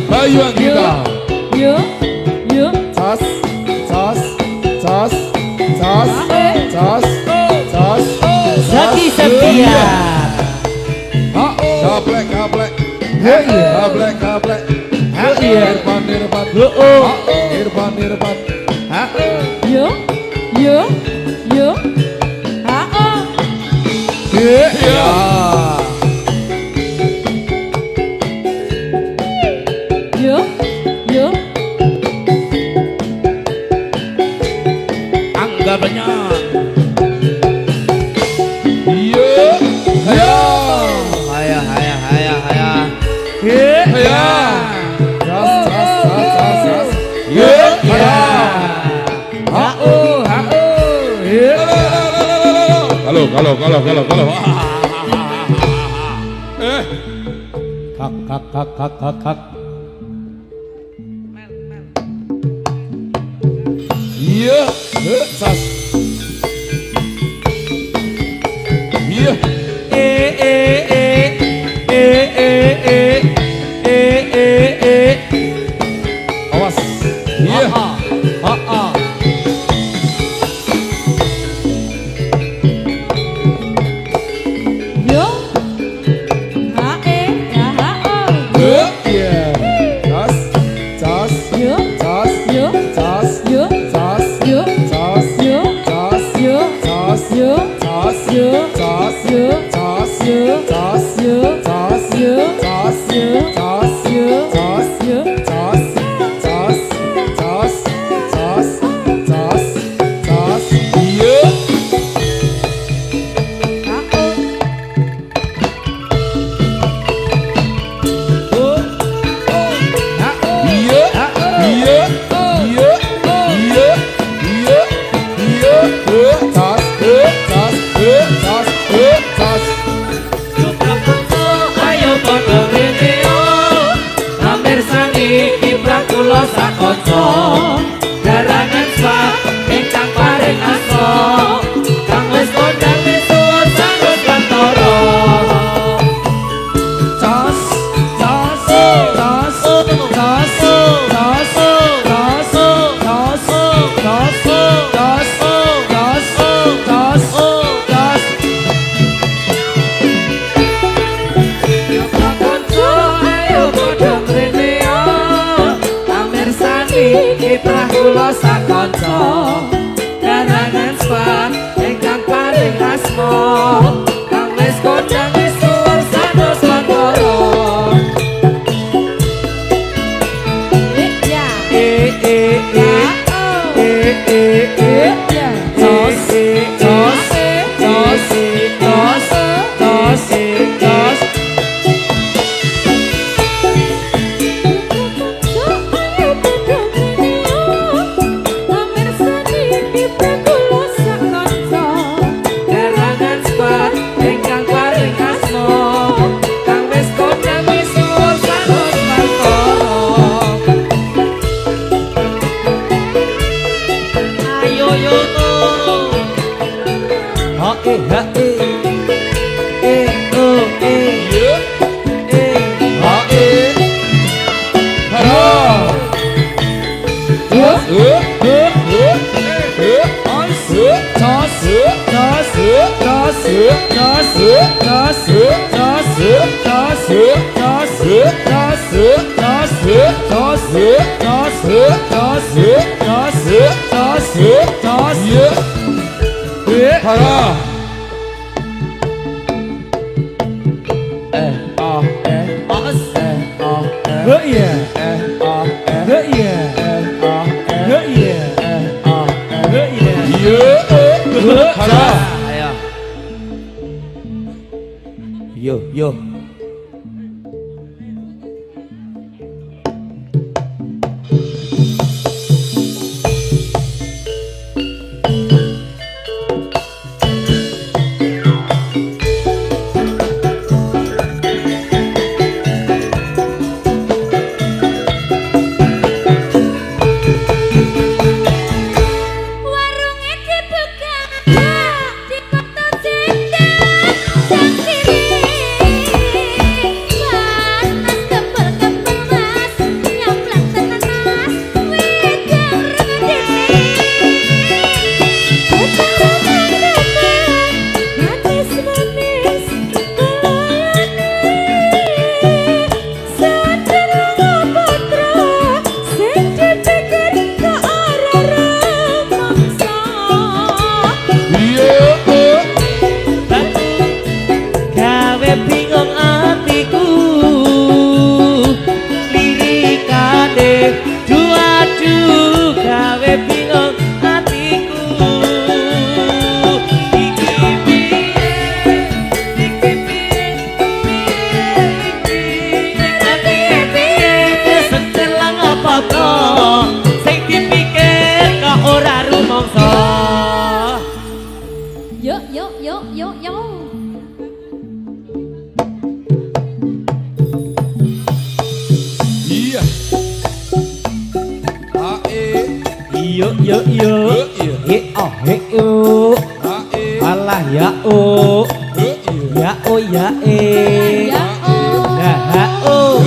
Bayuan kita. Zaki Septia. Gablek. Irfan. Angga benyang. Kalau. Kak. Iya, sas. Iya. Awas. Iya. Kiprah kula sakanca karangan spa ingkang paling asma kang wis kondang misuwur sanes Bantara Yo. Yo yo yo. He oh he alah ya oh. Ya oh ya Ya oh. Nah ha oh.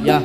Ya.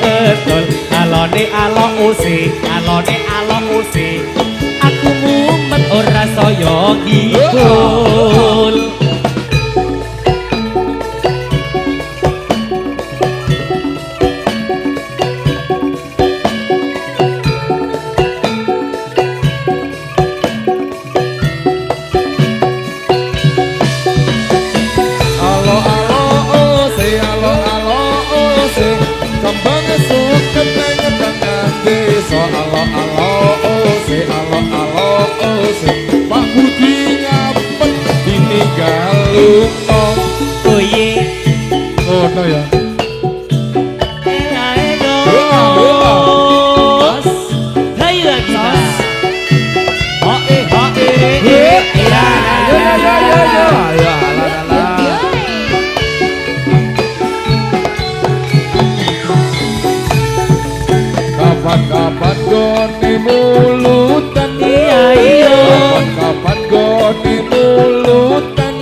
Betul alone alo ose aku mumet ora saya ngibul Pak Budi ngapet ditinggal lupa. oh ye Oh no ya. Kapan-kapan goni mulutan kapan-kapan goni mulutan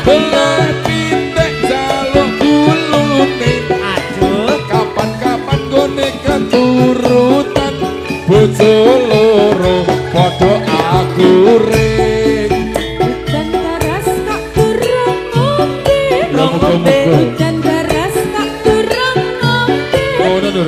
belah pitek jaluk gulutin kapan-kapan goni keturutan bojo loro podo aguring Dan daras tak durung ngombe. Dan daras tak durung ngombe. Oh no no.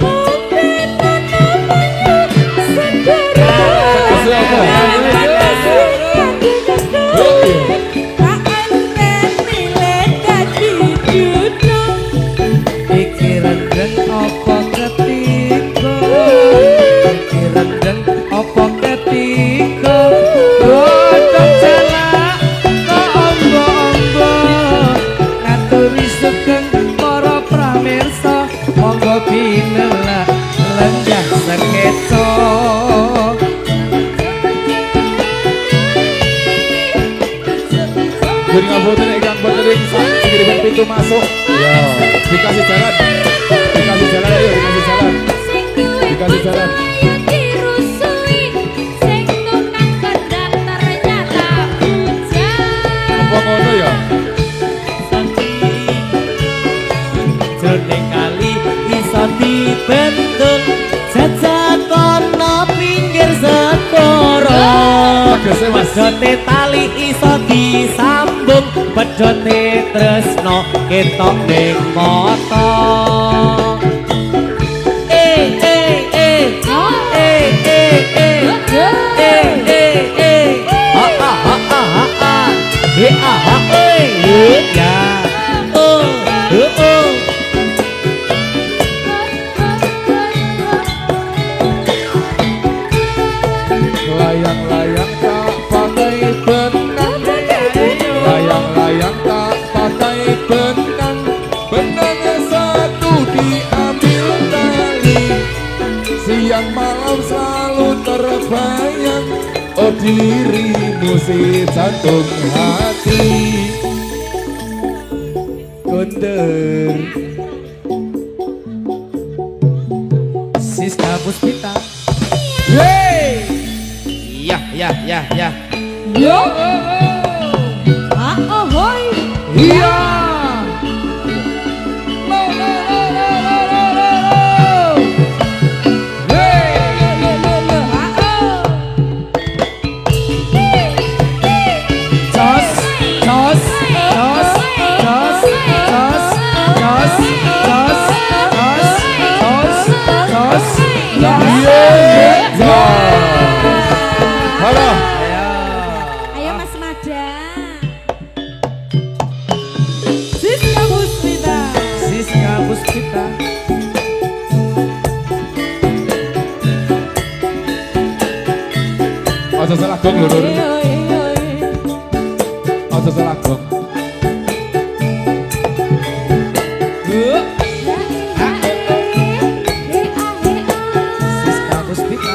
Jadi ngabotin ikan berdering segede pintu masuk. Ya, dikasih jalan. Dikasih jalan ayo, dikasih jalan. Dikasih jalan. Apa ngono ya? Jroning kali iso dibentuk jajakono pinggir segara. Pedote tali iso disambung, pedote tresno ketok ning mata. Layang-layang tak pakai benang, layang-layang tak pakai benang, benangnya satu diambil tali, siang malam selalu terbayang, oh dirimu si jantung hati. Kunder Puspita. Yeay. Iya. Yo. Ahoy. Iya. Halo. Ayo Mas Mada. Siska Puspita. Siska Puspita. Aja salah gong lho, Nur. Aja salah gong. Siska Puspita.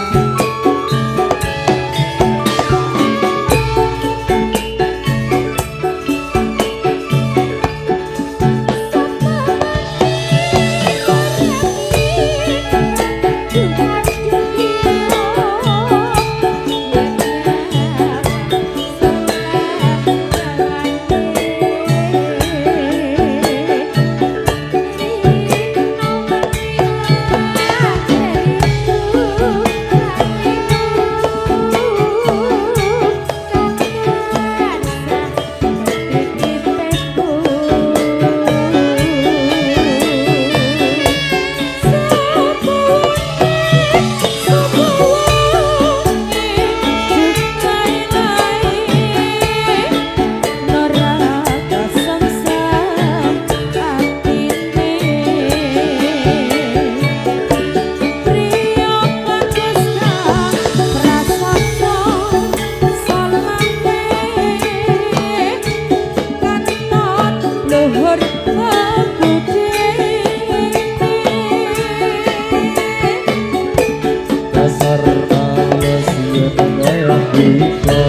Dasar manusia kaya kita.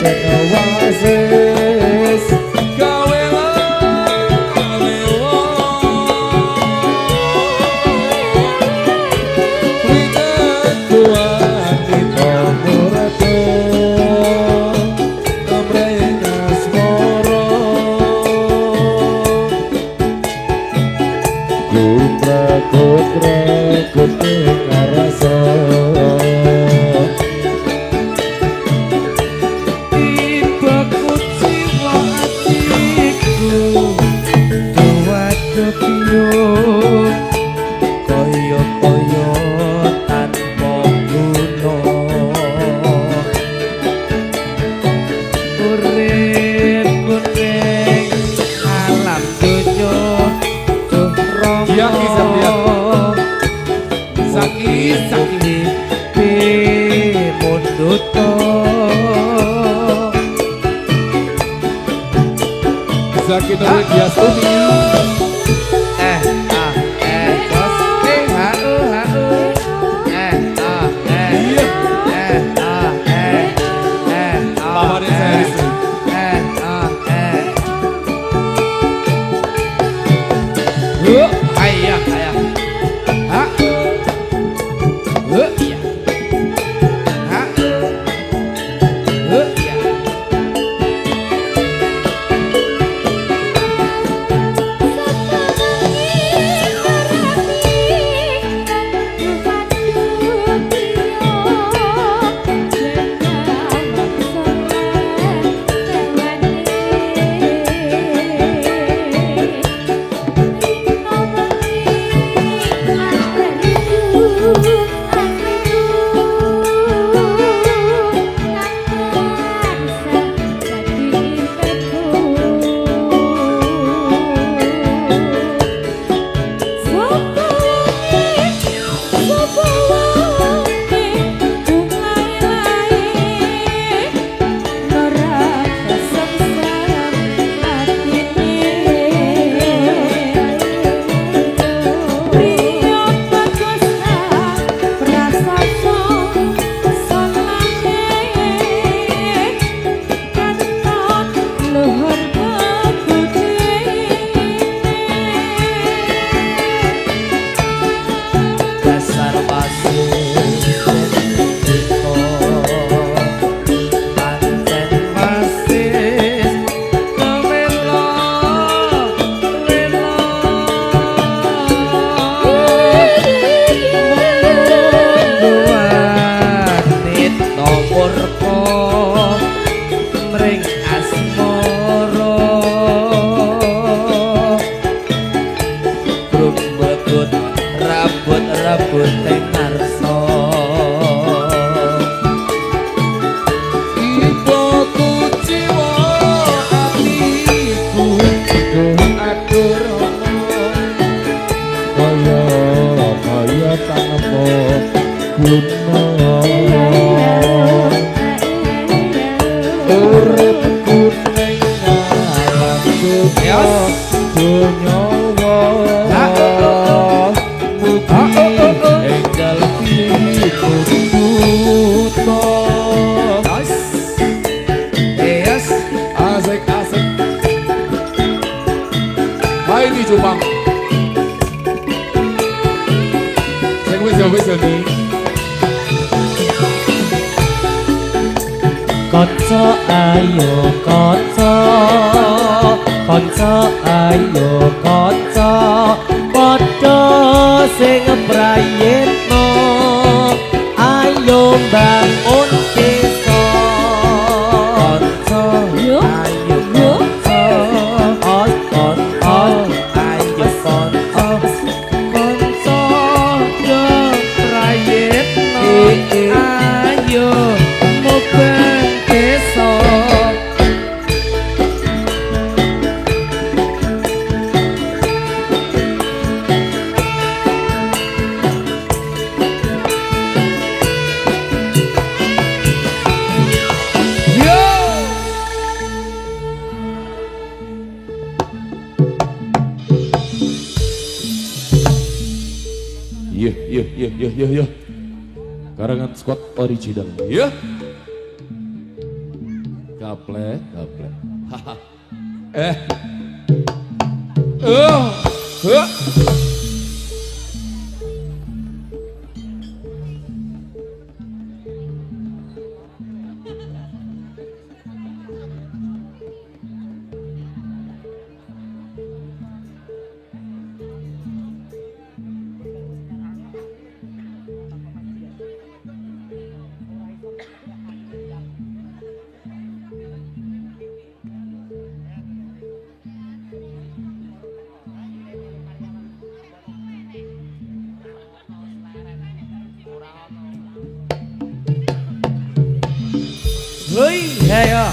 Jangan wasis gawe lewo. Witan kuat kita murato. Amrena smoro. Kutra kutika rasa. Tiba kuciwa hatiku tua kepiun koyo-koyo tanpa guna urip kuning alam donya tuh romo Iya, kisah dia. Saki munduto Zaki Nur Diastumi. Pamannya saya Rizky. donya mugi enggal pitututo. Yes. Asik asik. Hai di Jepang. Sing wis nih. Kanca ayo kanca, kanca ayo kanca, padha sing mrayitno, ayo bangun desa. Kanca Yo. ayo Yo. kanca, kanca ayo kanca, Kanca do prayitno ayo mubeng desa. Iya. Karangan squad original. Iya. Gaplek. Haha. Hei, ya.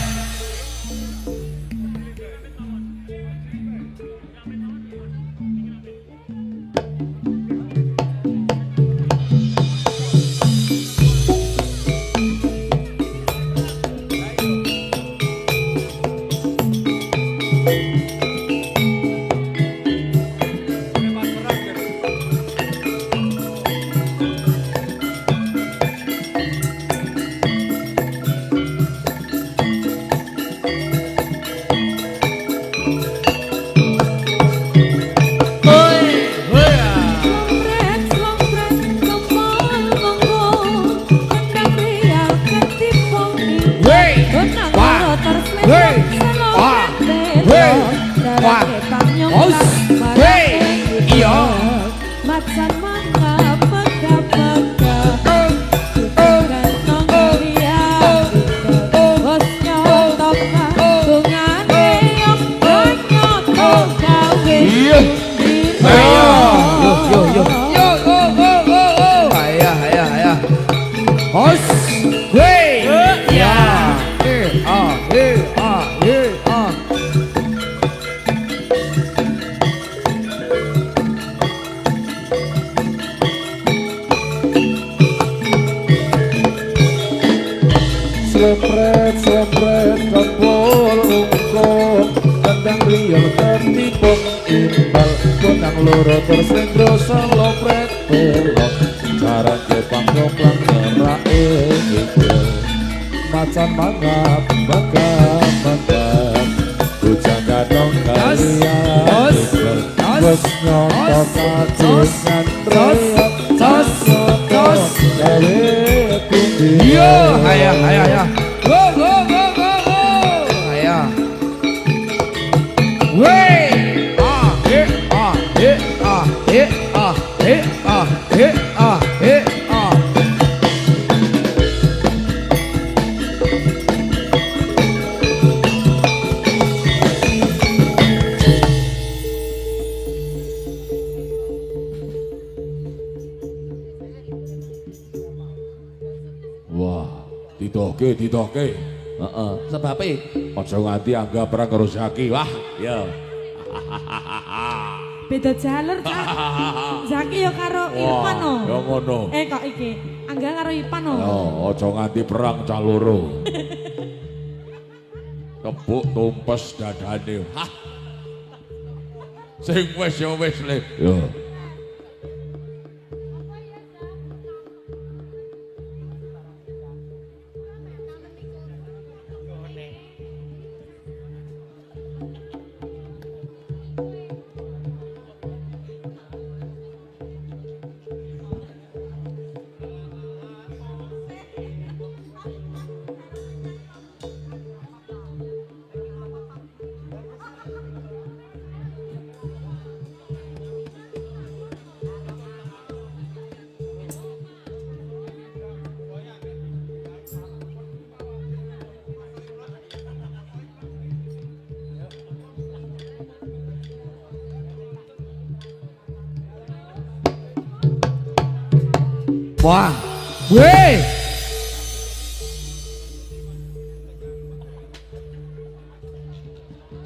Slepret kempul ungkul kandang liar tertipung imbal konang loro terslendro selopret pelok cara kepang koplang ngerak ngikil macan mangap bujang gadong kalian bos nyontok kacus ngantreyat tos gawe kundi Hayah. Go. Hayah. Wey. wah ditoke sebabnya aja nganti anggap perang karo Zaki. Wah ya Beda jalur Cak. Zaki ya karo Irfan no. ya ngono Kok iki Angga karo Irfan no. aja nganti perang cah loro kebuk tumpes dadane. Sing wis ya wis le. Yo. Wah, weh,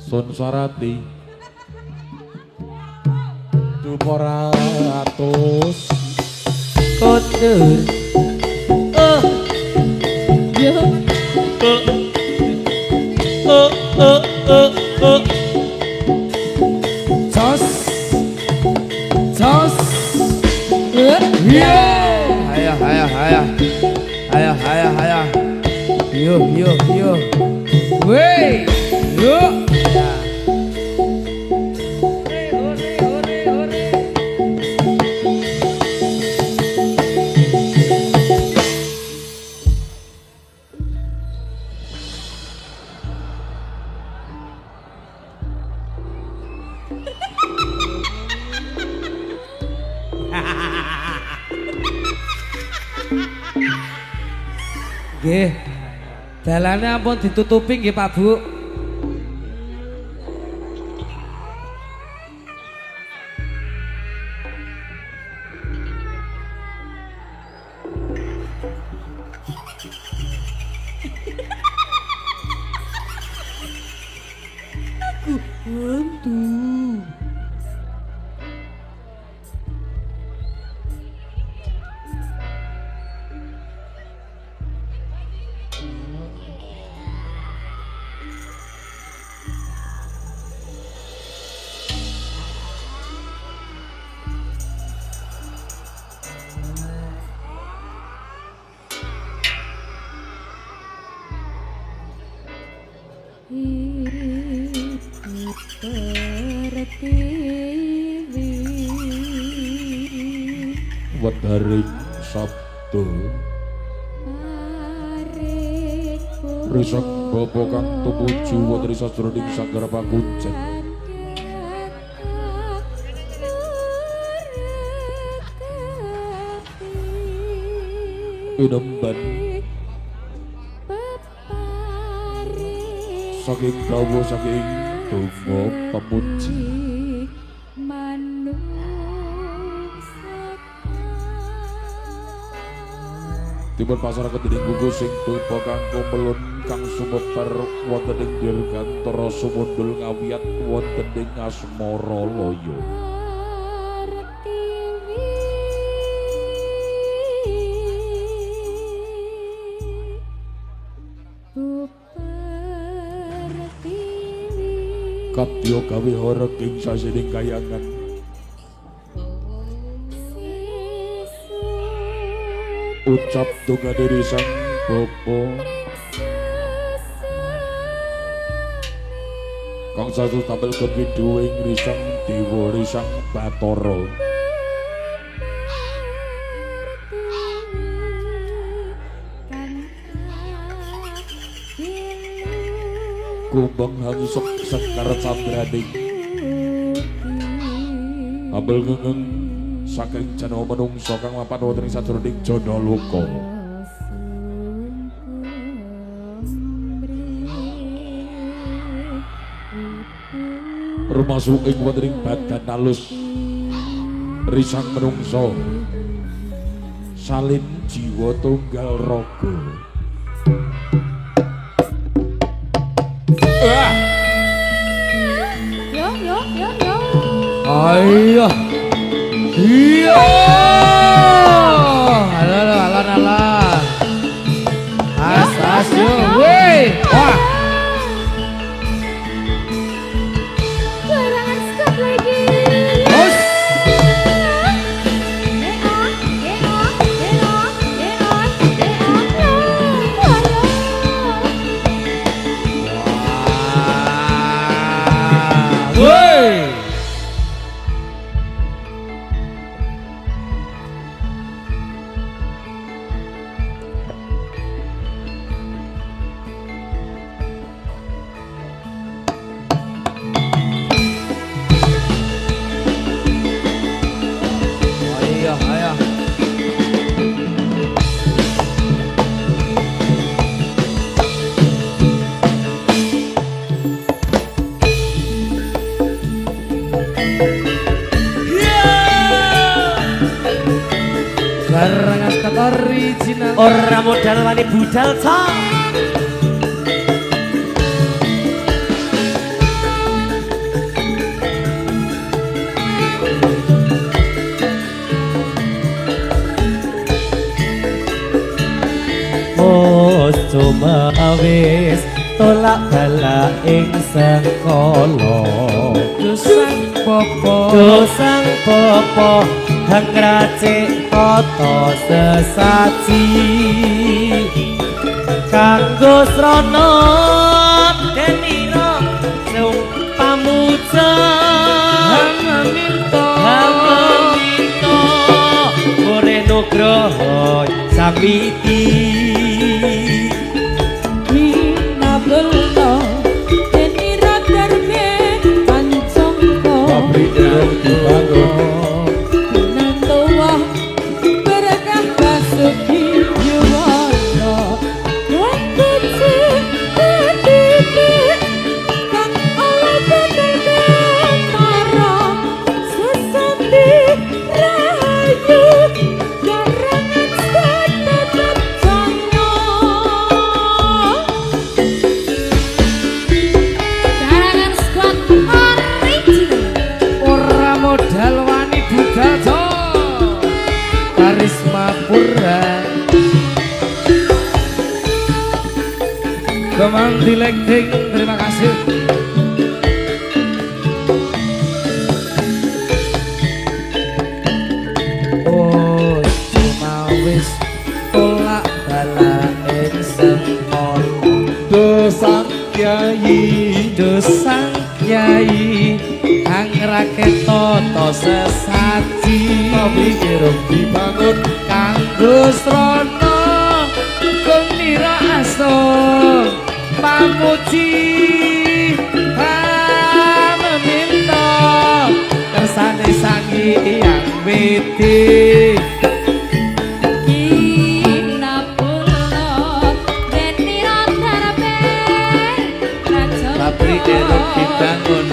Sun Sarati Dumoratus Kondur. Yo. jos, jos, yeah. Haya. Yo. Wey, yo. Nggih. Dalane ampun ditutupi nggih Pak Bu. Wedharing Sabtu Risak bapa kang tumuju wonten sajroning sanggar pakuncen Inemban saking dawa saking donga pemuji Timbul pasaraket dening gugus sing tulpa kanggo melun kang sumebar wonten ing dirgantara sumundul ngawiyat wonten ing Asmara Laya. Kadya gawe hara ing sasining kayangan ucap donga dari sang bapa kang satu tampil kepiduwing risang dewa risang Bathara kumbang hangsuk sekar candraning ambil ngengeng saking jana menungsa kang mapan wonten ing sajroning jana loka rumasuk ing wonten ing badan alus risang menungsa salin jiwa tunggal raga Yo. Ayo. Iya. Alah. As yo. Wey. Wah. Larangan stop lagi. Barangan kata original. Ora modal wani budal sa. Cuma wis tolak bala ing sengkala Dosang popo dosang popo hang racik tata sesaji kanggo srana denira sung pamuja Hamaminto ore nugroho samiti Nabelno deni radarme pancongko Pabrik dibangun nantowa berkah basuki yuwana wangkuci titik kang Allah benernya marah sesambi rahayu garangan setetet sonyo garangan squad original ora modal wani budal so karisma pura Kemang dilekting terima kasih Oh cuma wis tolak bala ing sengkala dosang kiai dosang kyai angrake tata sesaji pabrik dibangun kanggo srana gembira asung pamuji pameminta kersane sang hyang widi pabrik dibangun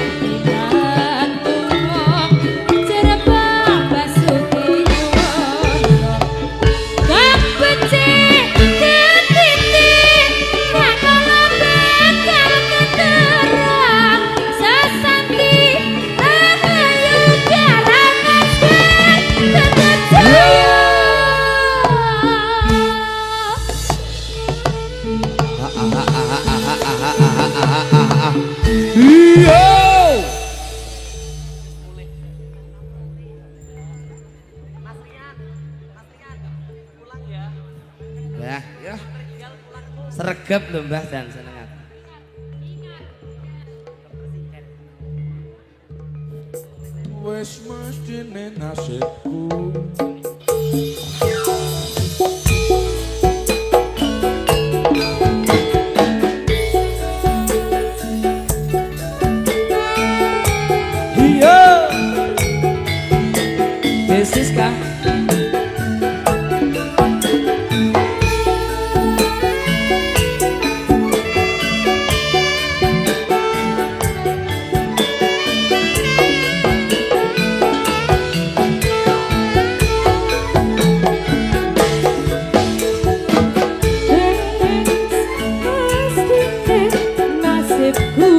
ya sregep lho Mbah dan senengan wis mestine nasibku iya Desiska nasibku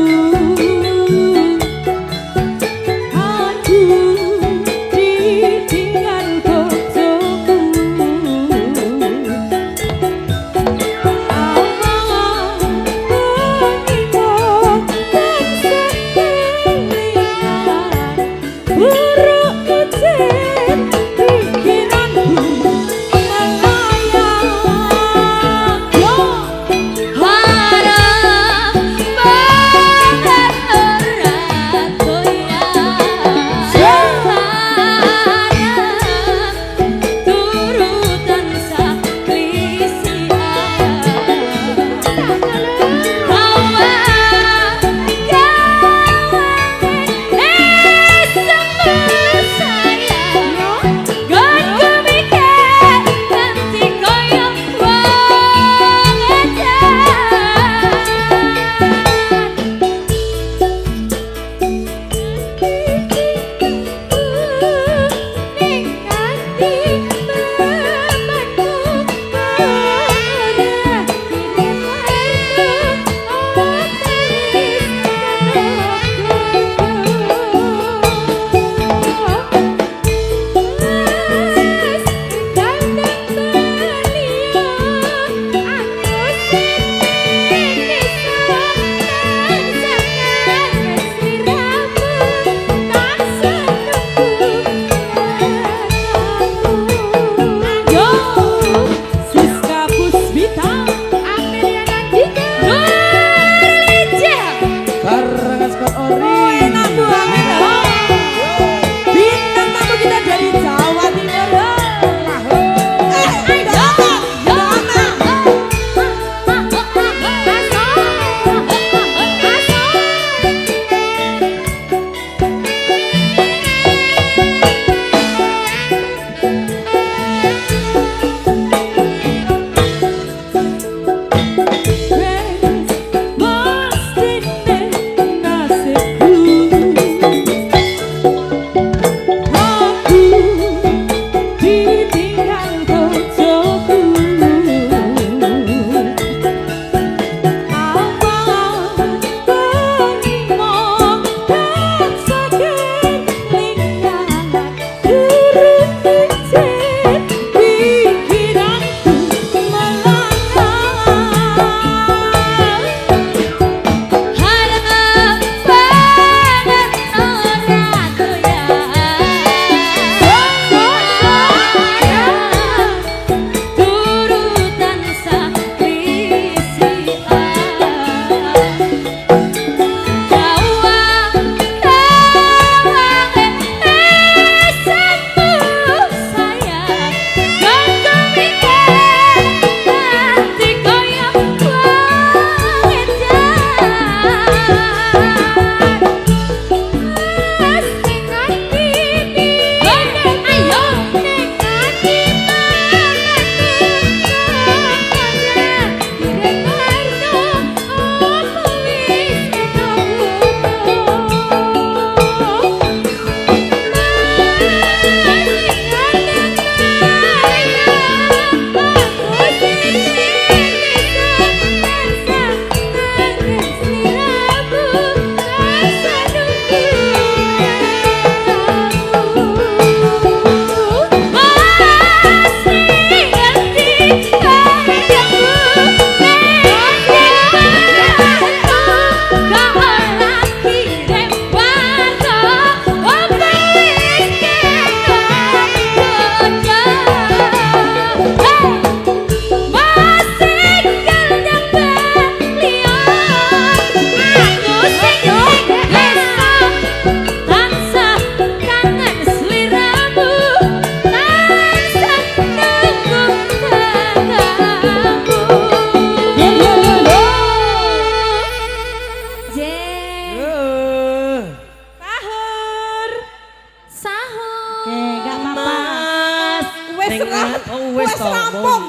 wis Wis to. rampung.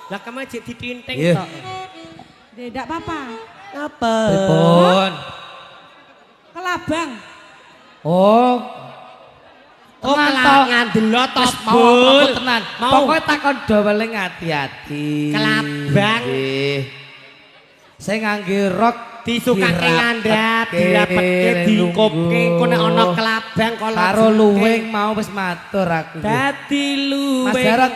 Lah kemae jek ditinting Iya. tok. Tidak apa-apa. Apa? Pripun? Kelabang. Oh. Oh, Tenan to. kelangan delok to, Wis mau Bul. aku tenan. Mau. Pokoke takon doweling ati-ati. Kelabang. Nggih. Saya ngangge rok Disukake ngandhap, dirapetke, dikopke, engko nek ana kelabang kala karo luwing mau wis matur aku. dadi luwing. Mas Jarot.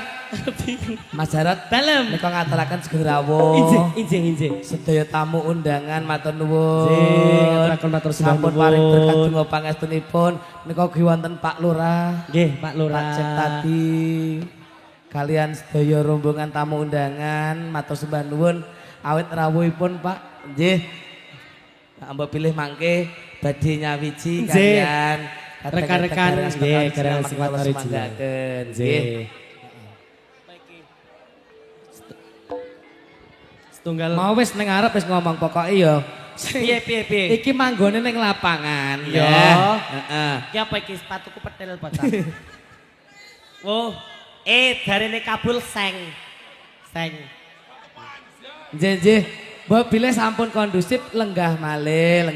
Mas Jarot Dalem. nika ngaturaken sugeng rawuh. Injih. Sedaya tamu undangan matur nuwun. Nggih, ngaturaken matur sembah Sampun nuwun. paring berkat donga pangestunipun nika ugi wonten Pak Lurah. Nggih, Pak Lurah. Pak Cek tadi kalian sedaya rombongan tamu undangan matur sembah nuwun awit rawuhipun Pak. Nggih. Mbok pilih mangke badhe nyawiji Nggih. kalian Rekan-rekan nggih garang sing matur matur semanggaken. Nggih. Nggih. Setunggal Mau wis ning arep wis ngomong pokoke ya. piye. Iki manggone ning lapangan Iya. ya. Heeh. Ki apa iki sepatuku petel bocah. Oh, darene kabul seng. Nggih. Mbok bilih sampun kondusif lenggah malih.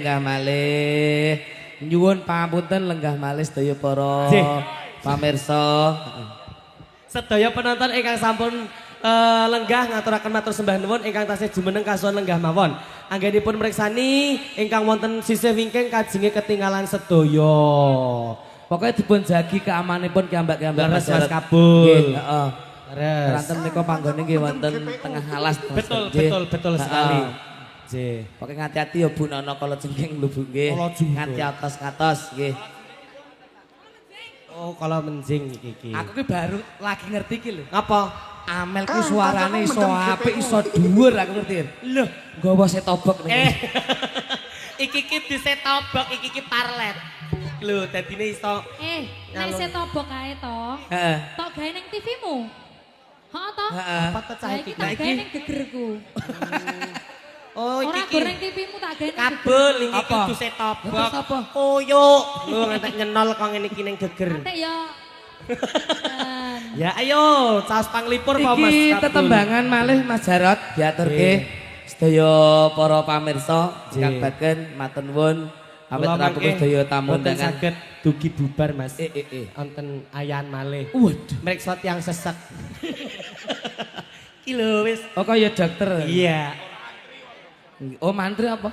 Nyuwun pangapunten lenggah malih sedaya para Nggih. pamirsa. Sedaya penonton ingkang sampun lenggah ngaturaken matur sembah nuwun ingkang tasih jumeneng kasuhan lenggah mawon. Anggenipun mriksani ingkang wonten sisih wingking kajenge ketinggalan sedaya. Pokoknya dipun jagi keamananipun kiambak-kiambak Leres Mas masyarakat. Kabul. Nggih, heeh. Leres. Ranten nika panggone nggih wonten tengah alas. Mas. Nggih. Betul Heeh. sekali. Nggih. Pokoknya ngati-hati ya Bu Nono kalau jengking lho Bu nggih. Kala jengking. Ngati atos-atos nggih. Oh, kalau menjing iki. Aku ki baru lagi ngerti ki lho. Apa? Amel ku suarane iso apik iso dhuwur aku ngerti. Loh, Nggawa setobok niku. iki ki disetobok, iki ki parlet. Lho, dadine iso Nek Nyalon. setobok kae to. Heeh. Tok gawe ning TV-mu. Heeh to? Heeh. apa to cah Lah iki? iki tak gawe ning gegerku. Oh, Ora iki goreng ki TV-mu tak gawe ning kabel iki Apa? kudu setobok. Terus apa? Koyok. Lho ngantek nyenol kok ngene iki ning geger. Geger. Ya. Ya ayo, caos panglipur apa Mas? Iki Kabul? tetembangan malih Mas Jarot diaturke sedaya para pamirsa ingkang bagen matur nuwun awit Kula rampung mangke sedaya tamu boten undangan. saged dugi bubar Mas. Eh. Wonten ayan malih. Waduh. Mreksa tiyang sesek. Iki lho wis. Oh kaya dokter. Iya. Oh mantri apa?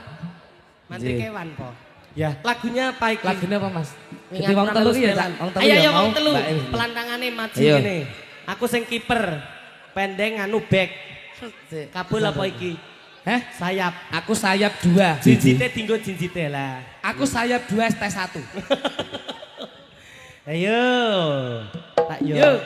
Mantri Nggih. kewan po. Ya, lagunya apa iki? Lagunya apa Mas? Wingan Jadi wong telu alus ya, melan. Cak. Wong telu Ayo ya ayo mau. wong telu. Mbak Ewi. Pelantangane maju Ayo. ngene. Aku sing kiper. Pendeng anu back. Sik. Kabul apa iki? Heh? Sayap. Aku sayap 2. Jinjite dinggo jinjite lah. Aku sayap 2 ST1. Ayo. Tak yo. Yuk.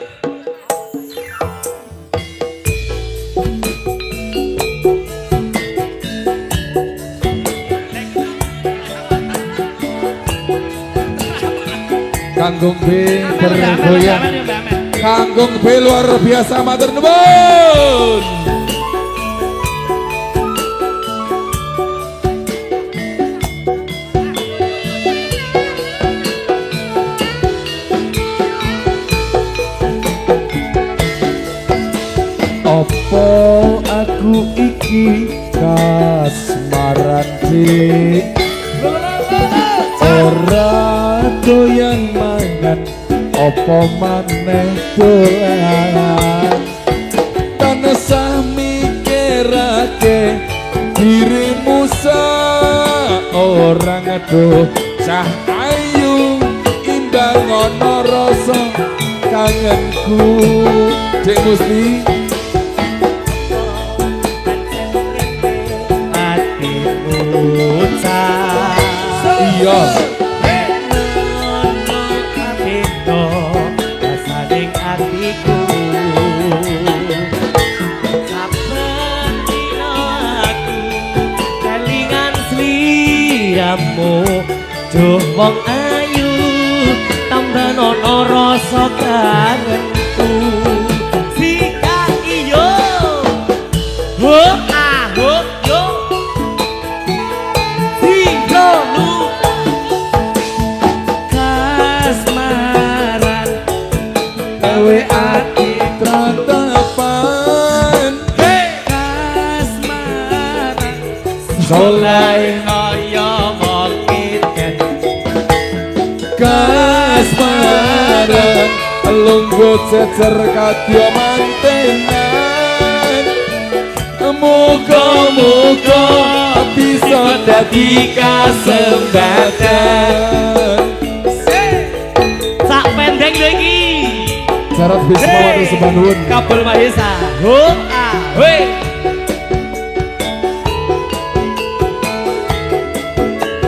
Kanggung B bergoyang. Kanggung B luar biasa matur nuwun. Opo aku iki kasmaran dik ora doyan mangan opo maneh dolan tansah mikirake dirimu orang aduh cah ayu indah ngono rasa kangenku Cek Musti Hatimu cah. iya Duh wong ayu tambah nono rasa kangenku sika iyo ho aho yo sika lu kasmaran gawe ati tratapan kasmaran lungguh cecer kadya mantenan muga-muga bisa dadi kasembatan sak pendek lho iki syarat Bisma Matur Sembah Nuwun kabel Mahesa ho we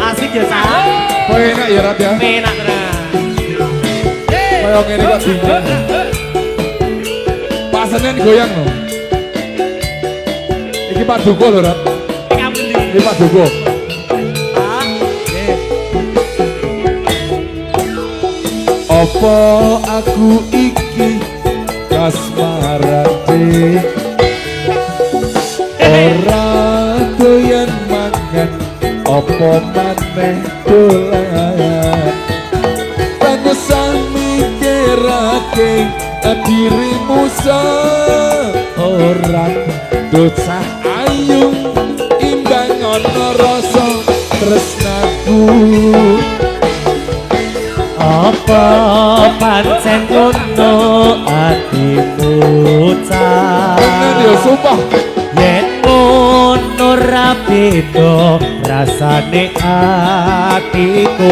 asik ya sa kowe enak ya Rat ya enak tenan koyo ngene kok dingin Pak Senen goyang lho iki Pak Duko lho Rat iki Pak Duko apa aku iki kasmarane ora doyan mangan apa maneh dolan tanusah mikirake dirimu seorang docah ayu imbang ana rasa tresnaku apa pancen ngono atimu bener ya sumpah yen ngono ra beda rasane atiku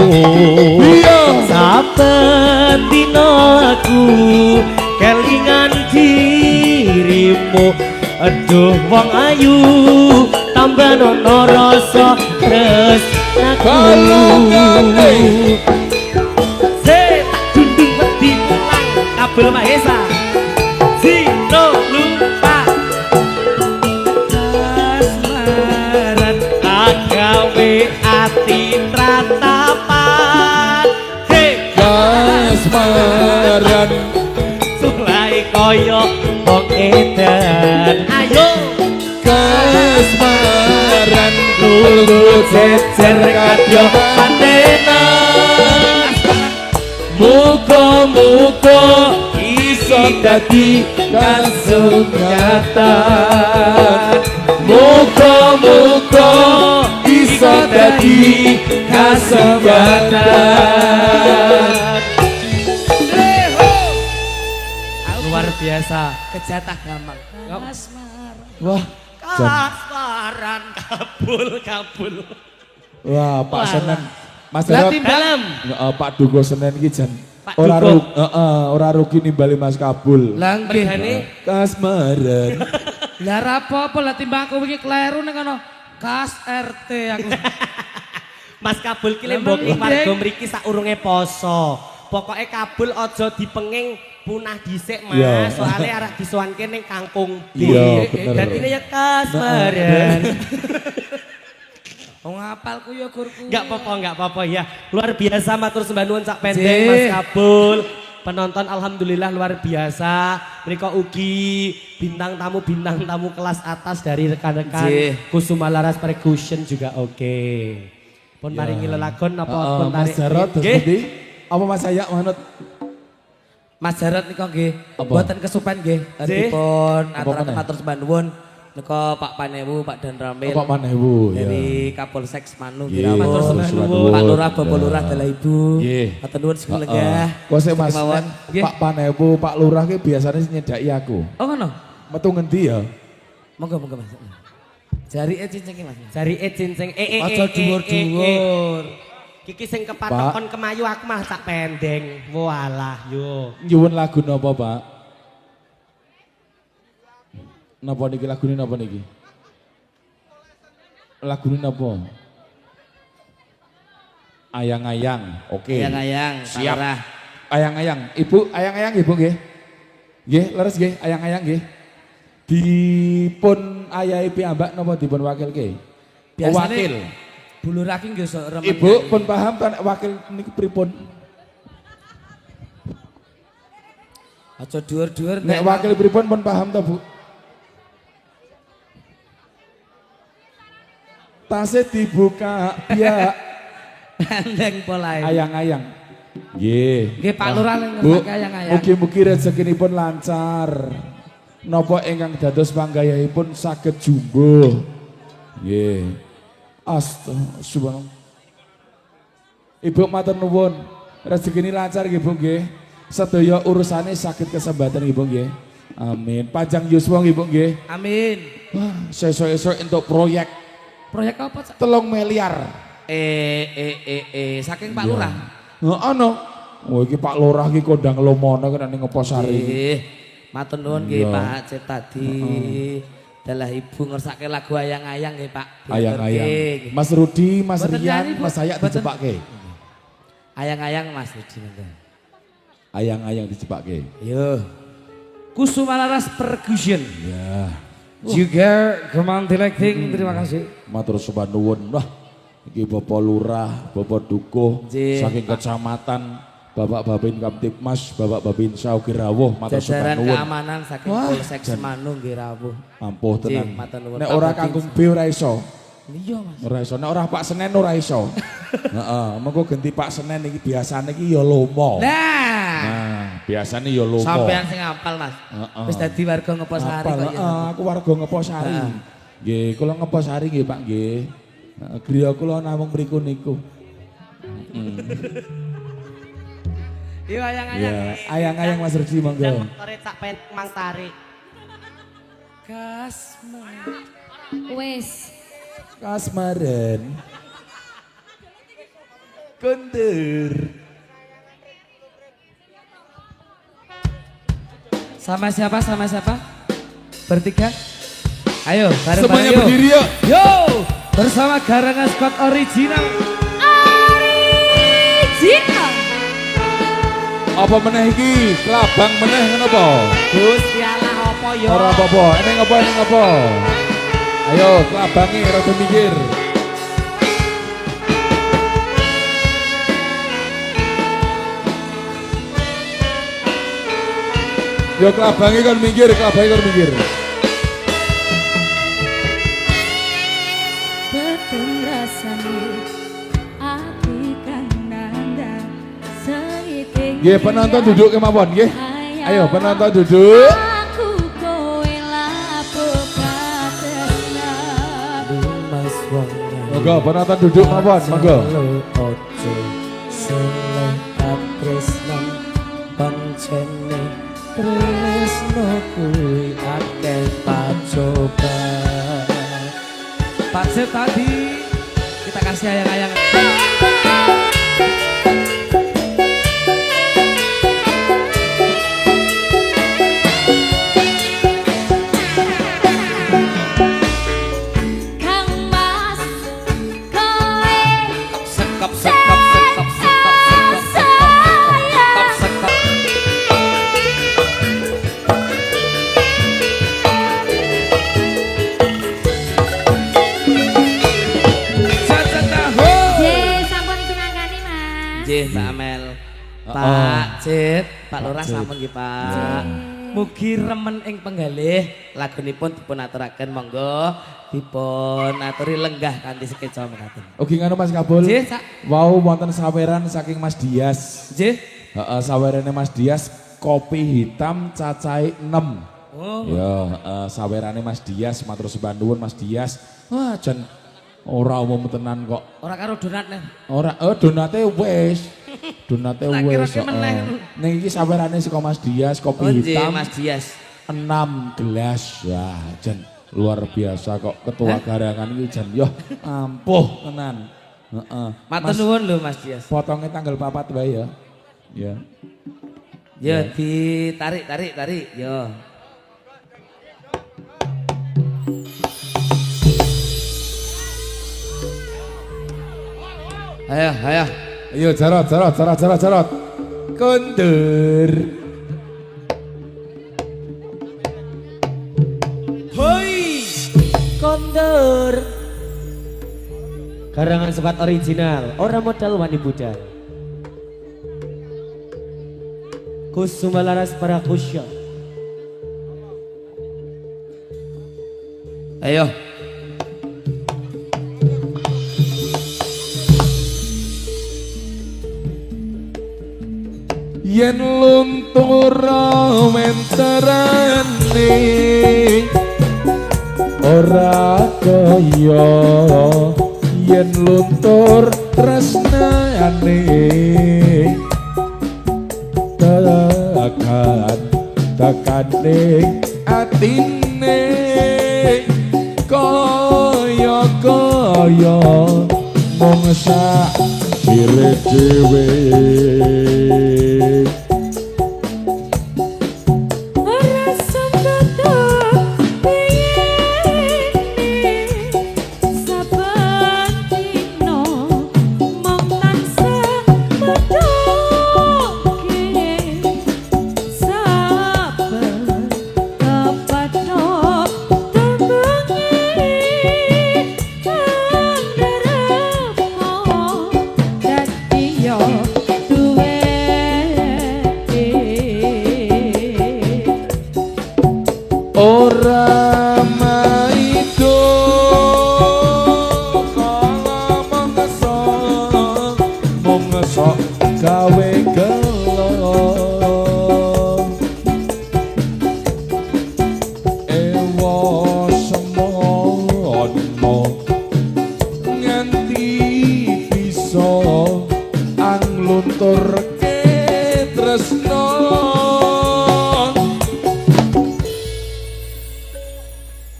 iya saben dina aku kelingan dirimu aduh wong ayu tambah ono rasa tresnaku kalungane kabel Mahesa Zino lupa kasmaran agawe ati tratapan hei kasmaran sulai koyo wong edan ayo kasmaran lungguh jejer kadya pantenan muga-muga iso dadi kasungatan muga-muga iso dadi kasembatan luar biasa Kejatah gampang. wah kasmaran kabul wah Pak Senen Mas lah Darot timbalam Pak Dugo Senen iki jan Pak ora Dugo. ora rugi nimbali Mas Kabul Lah nggih. mergane kasmaran Lah apa-apa lah timbang aku iki kleru ning kono. Kas RT aku. Mas Kabul ki Lah, lembok mending. marga mriki saurunge poso. Pokoke Kabul aja dipenging punah dhisik Mas, Iya. soalnya arek disuwanke ning Kangkung B. Iya, bener. Dadine ya kasmaran. Wong apalku ya gurku. Enggak apa-apa ya. Luar biasa matur sembah nuwun sak pendek Jih. Mas Kabul. Penonton alhamdulillah luar biasa. Mereka ugi bintang tamu kelas atas dari rekan-rekan Jih. Kusuma Laras Percussion juga oke. Pun Ya. maringi lelagon apa pun Mas Jarot terus Nggih. ngendi? Apa Mas Ayak manut? Mas Jarot nika nggih. Apa? Mboten kesupen nggih. Jih. Dipun Apa aturaken meneh? matur sembah nuwun nika Pak Panewu, Pak Dan Ramil. Apa maneh Bu? Ya. Dari Kapolsek Manu Nggih, Wirawan. matur sembah sembah nuwun. Pak Lurah, Bapak Ya. Lurah adalah Ibu. Nggih. Matur nuwun sekali lenggah. Kok sik Mas Kemawon. Nggih. Pak Panebu, Pak Lurah ki biasanya nyedaki aku. Oh ngono. Metu ngendi ya? Monggo Mas. Jari cincin Mas. Jari cincin Aja dhuwur-dhuwur. Kiki sing kepatokon kemayu aku malah sak pendeng. Walah yo. Nyuwun lagu napa, Pak? Napa niki lagune napa niki? Lagune napa? Ayang-ayang. Oke. Ayang-ayang, Pak Siap. Lurah. Ayang-ayang. Ibu, ayang-ayang Ibu nggih. Nggih, leres nggih, ayang-ayang nggih. Dipun ayahi piyambak napa dipun wakilke? Biasane Wakil. Bulu raking nggih sok remen. Ibu pun paham kan wakil niku pripun? Aja dhuwur-dhuwur Nek wakil pripun pun paham ta, Bu? Tasnya dibuka biak endeng polae. ayang-ayang. Nggih. Nggih Pak Lurah ning Bu, ayang-ayang. mugi-mugi rezekinipun lancar. Napa ingkang dados panggayahipun saged jumbuh. Nggih. Astagfirullah. Ibu matur nuwun. rezeki lancar nggih Bu nggih. Sedaya urusane sakit kesempatan nggih Bu nggih. Amin. Panjang yuswa nggih Bu nggih. Amin. Wah, sesuk-esuk untuk proyek Proyek apa, Cak? 3 miliar. Saking Pak Lurah. Heeh no. Oh iki Pak Lurah iki kondang lomono kena ning Ngeposari. Nggih. Matur nuwun nggih Iya. Pak Cip tadi. Dalah Ibu ngersake lagu ayang-ayang nggih Pak. Ayang-ayang. Mas Rudi, Mas Mboten Rian, nyanyi, Bu. Mas Sayak Mboten. dicepakke. Ayang-ayang Mas Rudi monggo. Ayang-ayang dicepakke. Yo. Kusuma Laras Percussion. Ya. Juga Geman Directing, terima kasih. Matur sembah nuwun. Wah, iki Bapak Lurah, Bapak Dukuh, Nggih. saking kecamatan, Bapak Babin Kamtipmas, Bapak Babin Sauki Rawuh, matur sembah Jajaran nuwun. keamanan saking Wah, Polsek Semanung nggih rawuh. Ampuh tenan. Nggih, matur nuwun, Nek Pak ora Babin. kangkung B ora iso. Iya Mas. Ora iso. Nek ora Pak Senen ora iso. Heeh, mengko ganti Pak Senen iki biasane iki ya lomo. Nah, biasane ya lomo. Sampean sing apal Mas. Heeh. Wis dadi warga Ngeposari Apal, kok ya. aku warga Ngeposari. Heeh. Nggih, kula Ngeposari nggih Pak nggih. Heeh, griya kula namung mriku niku. Iya ayang-ayang. Ya, ayang-ayang Mas Rudi monggo. Tarik tak pet mang tarik. Kasma. Wes. Kasmaran. Kundur. Sama siapa? Sama siapa? Bertiga. Ayo, bareng-bareng Semuanya yuk. berdiri yuk. Yo, bersama garangan squad original. Original. Apa meneh iki? Kelabang meneh ngono apa? Gusti Allah apa yo? Ora apa-apa. Eneng apa eneng apa? Ayo, kelabangi rada minggir. Yo kelabangi kon minggir, kelabangi kon minggir. Betul rasanya hati kan nanda seiting. Nggih, penonton duduk kemawon nggih. Ayo penonton duduk. Aku kowe lapo katresna. Mas wong. Monggo penonton duduk mawon, monggo. Ojo seneng katresnan pancene tresno kuwi akeh pacoba. Pak Sep tadi kita kasih ayang-ayang. Kang Mas kowe Sekap sekap sekap sekap sekap sekap sekap. Caca tahu. Nggih, sampun pinanggani Mas. Nggih, Mbak Amel. Pak Cip, Pak Lurah sampun nggih, Pak. Mugi remen ing penggalih lagunipun dipun aturaken monggo dipun aturi lenggah kanthi sekeca mekaten. Ugi ngono Mas Kabul. Nggih, Cak. Wow, wonten saweran saking Mas Dias. Nggih. Heeh, sawerane Mas Dias kopi hitam cacahe 6. Oh, Ya, sawerane Mas Dias, matur sembah nuwun Mas Dias. Wah, jan ora umum tenan kok. ora karo donat nih. Ora, donate wis. Donate Tak wis. kira-kira meneh. Ning iki sawerane saka Mas Dias kopi Oh, nggih, hitam Mas Dias. 6 gelas. Wah, jan luar biasa kok ketua garangan iki jan yo ampuh tenan. Heeh. Matur Mas, nuwun lho Mas Dias. potongnya tanggal 4 wae ya. Ya. Yo ditarik. Yo. Ayo. Ayo jarot. Kondur. Hoi. Kondur. Karangan sebat original, orang modal wani budal. Kusuma Laras para kusya. Ayo. Yen luntur menterane ora kaya yen luntur tresnane bakat tekaning atine kaya mung sak diri dhewe ora sembodo piyene saben dino mung tansah medhoke saben kepatok tembengi anderepmu dadi yo duweke ora maido kala mongso gawe gelo ewo semono nganti bisa anglunturke tresno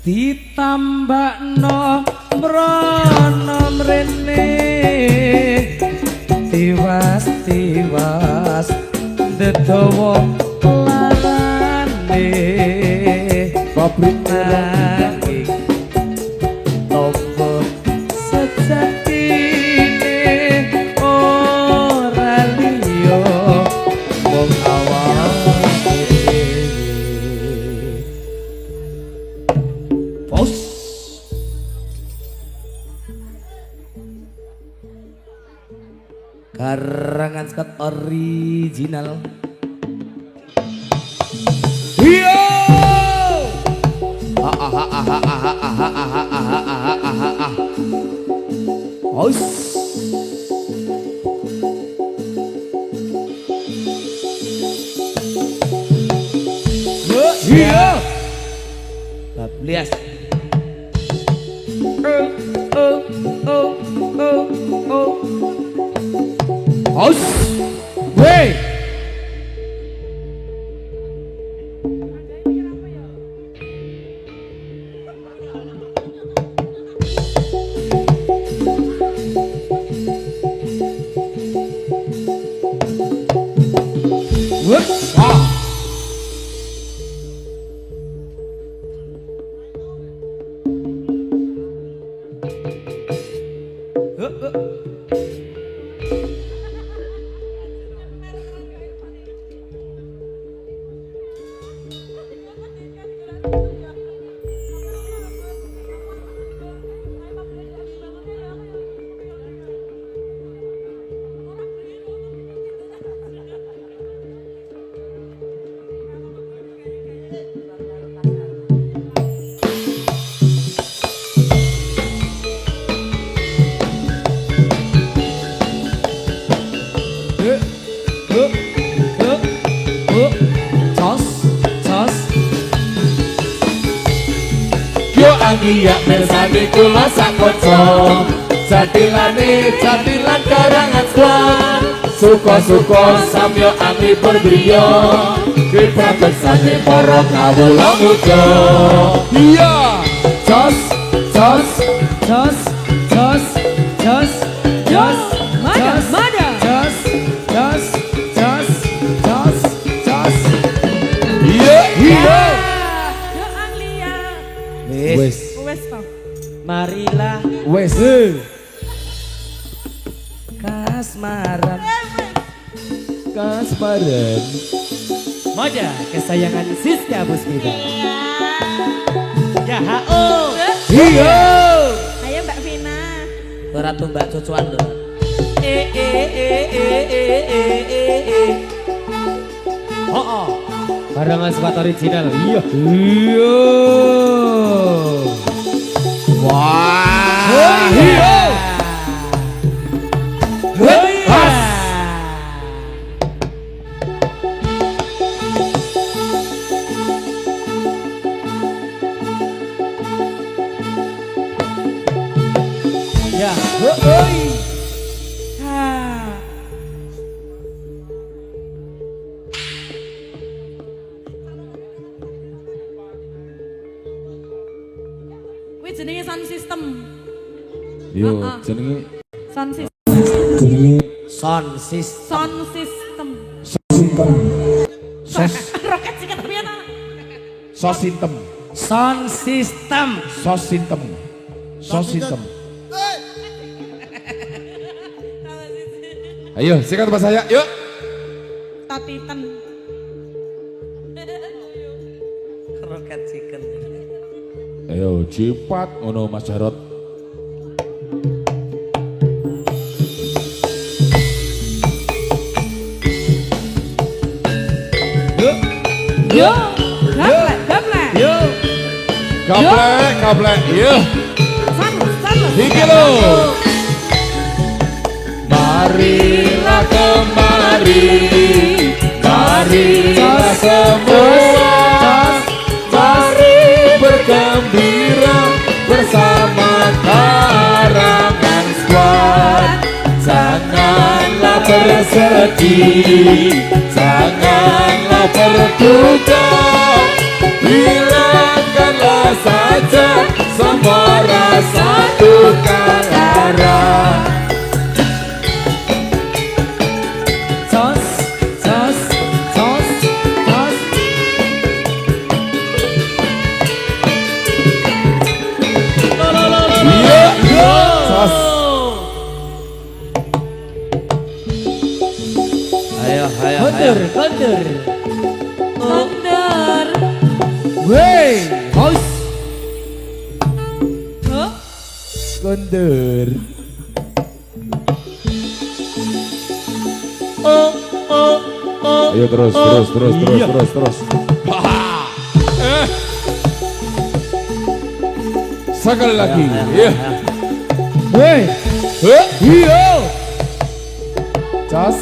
ditambakno mrono mrene tiwas-tiwas dedawa larane pabrik nanging topo sejatine ora liya wong awake dhewe. Bos karangan skat original. Yo! Os. Yo! Bablias. Os. Wey. Whoops. Ah. Yo anggiyak mersani kula sakoco jatilan karangan swan suka-suka samyo anggi berbriyo kiprakersane para kawula muda. Iya jos iya wes Marilah wes kasmaran. kasmaran Moja kesayangan Siska Puspita. Ya HO. iya Ayo Mbak Vina. Ora tumbak cucuan lho. Oh. Barengan squad original. Iya. Iya. Wah. iya Ya. jenenge sound system. Yo, jenenge Sound system. Sound system. Sound system. Sos. Roket sih kata piye ta? Sosintem. Sound system. Sosintem. Sosintem. Ayo, sikat bahasa saya. Yuk. Tatitan. Roket chicken. Ayo, cepat ngono Mas Jarot. Yuk. Yo, gaplek, gaplek. Yuk. Gaplek, gaplek. Yuk. Sana. Iki lho. Marilah kemari, marilah semua, mari bergembira bersama karangan squad. Janganlah bersedih, janganlah berduka, hilangkanlah saja semua rasa duka lara. Sos. Sos. Sos. Sos. Iya, sos. Ayo, ayo, Kondur, ayo. kondur. Kondur. Wey, haus. Huh? Kondur. Ayo terus. Sekali lagi. Iya. Wey, Iya. Cas.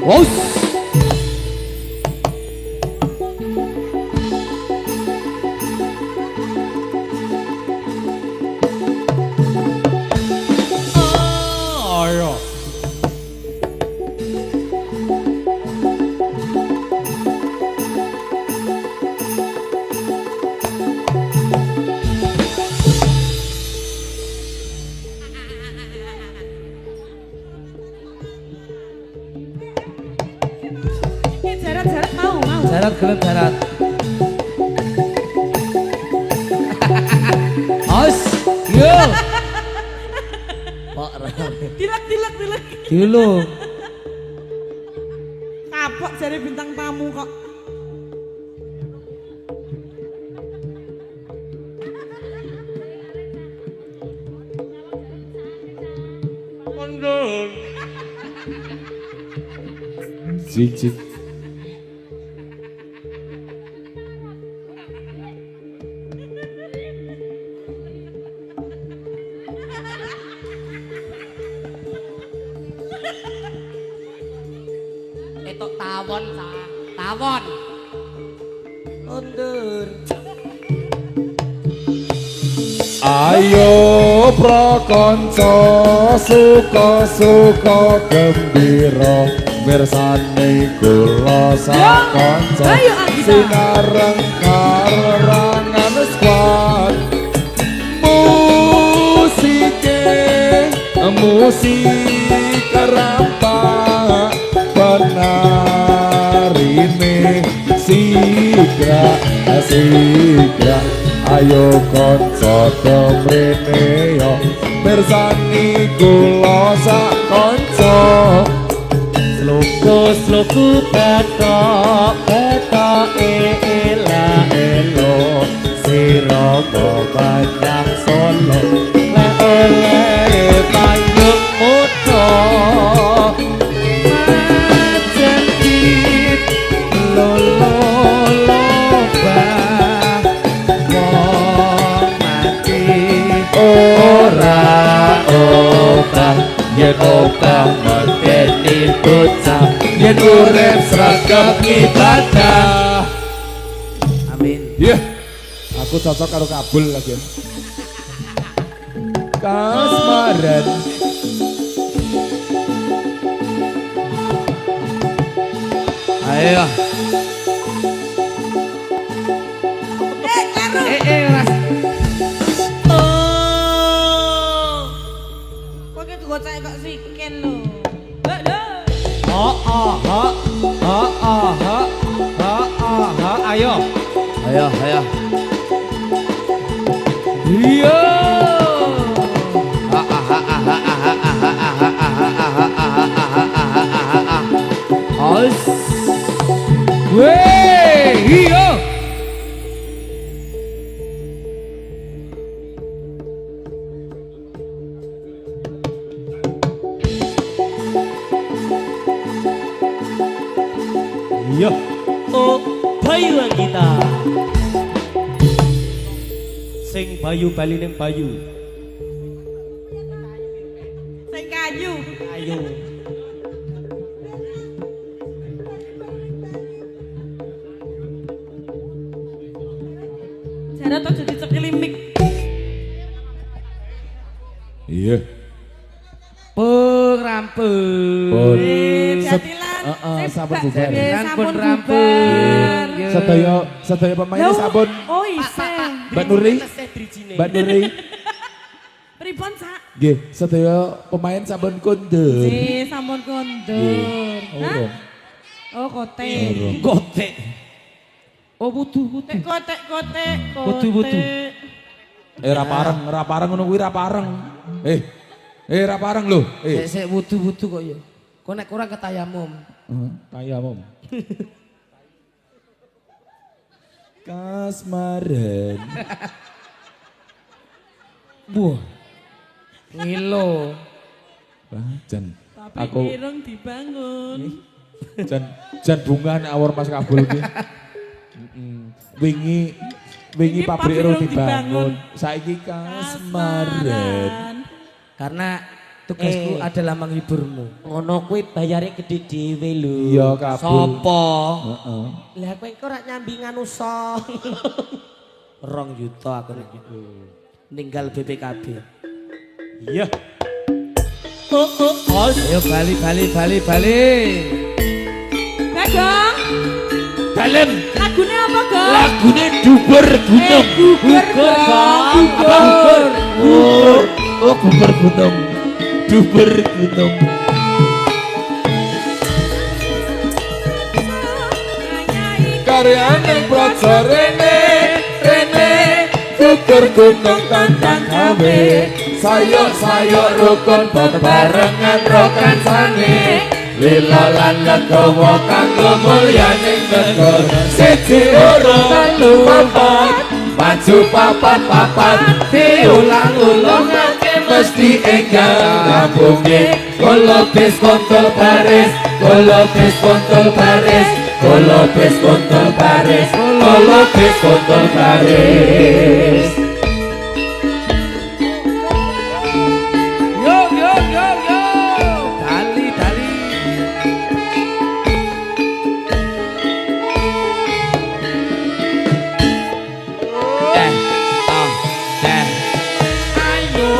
haus. Ayo. Jarat mau. Darat gelem darat. Haus. Yo. Kok Tilak. dulu. Kapok jare bintang tamu kok. Cik. Itu tawon sa. Tawon. Kondur. Ayo prakanca suka gembira mirsani kula sakanca Ayo, Anggita. sinareng karangan squad musik rampak penarine sigra ayo kanca temrene yo mirsani kula sak kanca Sloku petok ela elo sira banyak solo le oleh panggung muto macet lolo loba wong mati ora obah yen obah mateni bocah yen urip sregep ibadah. Amin. iya aku cocok karo kabul lagi kasmaran Ayo. Karo. Ras. Kok iki gocek kok siken lho. Ayo. Ayo. Iya. Os. Weh, iya. Iya. Oh, Bayu Anggita. Sing Bayu bali ning Bayu. Sing kayu. Ayo. Jare to jadi cekili mik. Iya. Pung rampung. Pun. Jatilan. sampun bubar. Sampun rampung. Sedaya pemain sampun. Oh isih. Mbak Nuri. Mbak Nuri. Pripun sak? Nggih, sedaya pemain sampun kondur. Sampun kondur. Urung. Oh kote. Gotek. Oh wudu. Kote. Wudu. Ra pareng ngono kuwi ra pareng. Ra pareng lho. Sik wudu kok ya. Kok nek kurang ketayamum. Tayamum. Kasmaran. Wah. Ngilo. Jan. Tapi Aku irung dibangun. jan bunga nek awor Mas Kabul iki. Wingi Ini pabrik pabrik ro dibangun. dibangun. Saiki kasmaran. Karena tugasku adalah menghiburmu. Ngono kuwi bayare gede dhewe lho. Iya Kabul. Sopo? Heeh. Lah kowe kok ora nyambi nganusa. 2 juta aku nek ninggal BPKB. Iya. Ayo bali. Bagong. Dalem. Lagune apa, Gong? Lagune Duber Gunung. Gugur. Oh, bubar gunung. Duber gunung. Karyane praja rene gugur gunung tandang gawe sayok rukun bebarengan rokan sane lila lan legawa kanggo mulyaning negara siji loro telu papat maju papat diulang-ulangake mesti enggal rampunge kula bis kontol baris Yo. Dali. Ayo.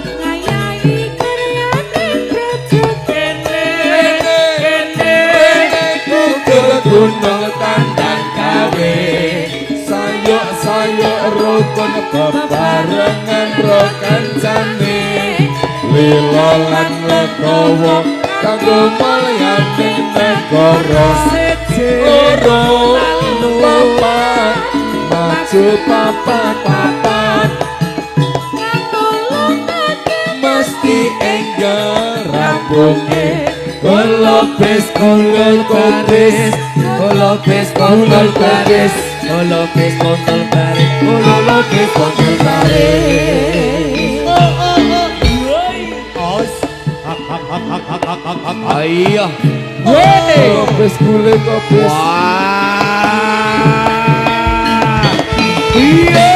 Ngayahi karyane praja kene. gunung tandang gawe sayok rukun bebarengan rokan sane lila lan legawa kanggo mulyaning negara siji loro papat maju papat mesti enggal rampunge kula bis kontol baris Ayo. kopis kule kopis Wah. Iya.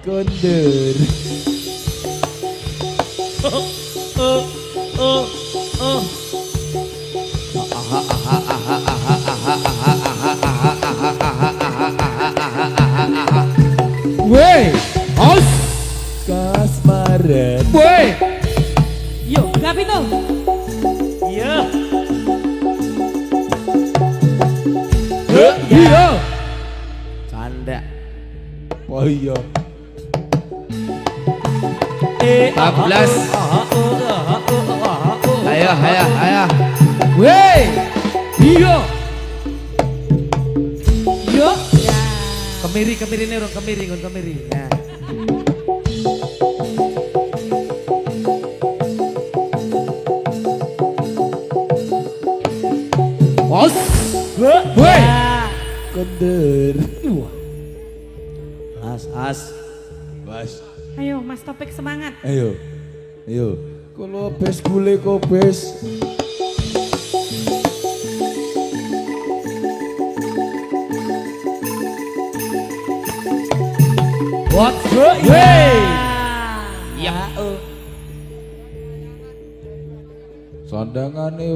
kondur Kapito. Iya. Iya. Canda. Oh iya. 14. Ayo, ayo, ayo. Weh. Iya. Yo. Kemiri nih orang kemiri. Nah. Os. Weh. Kender. As. Bas. Ayo Mas Topik semangat. Ayo. Kalau bes gule kok bes. What? Wey. Ya. Sandangane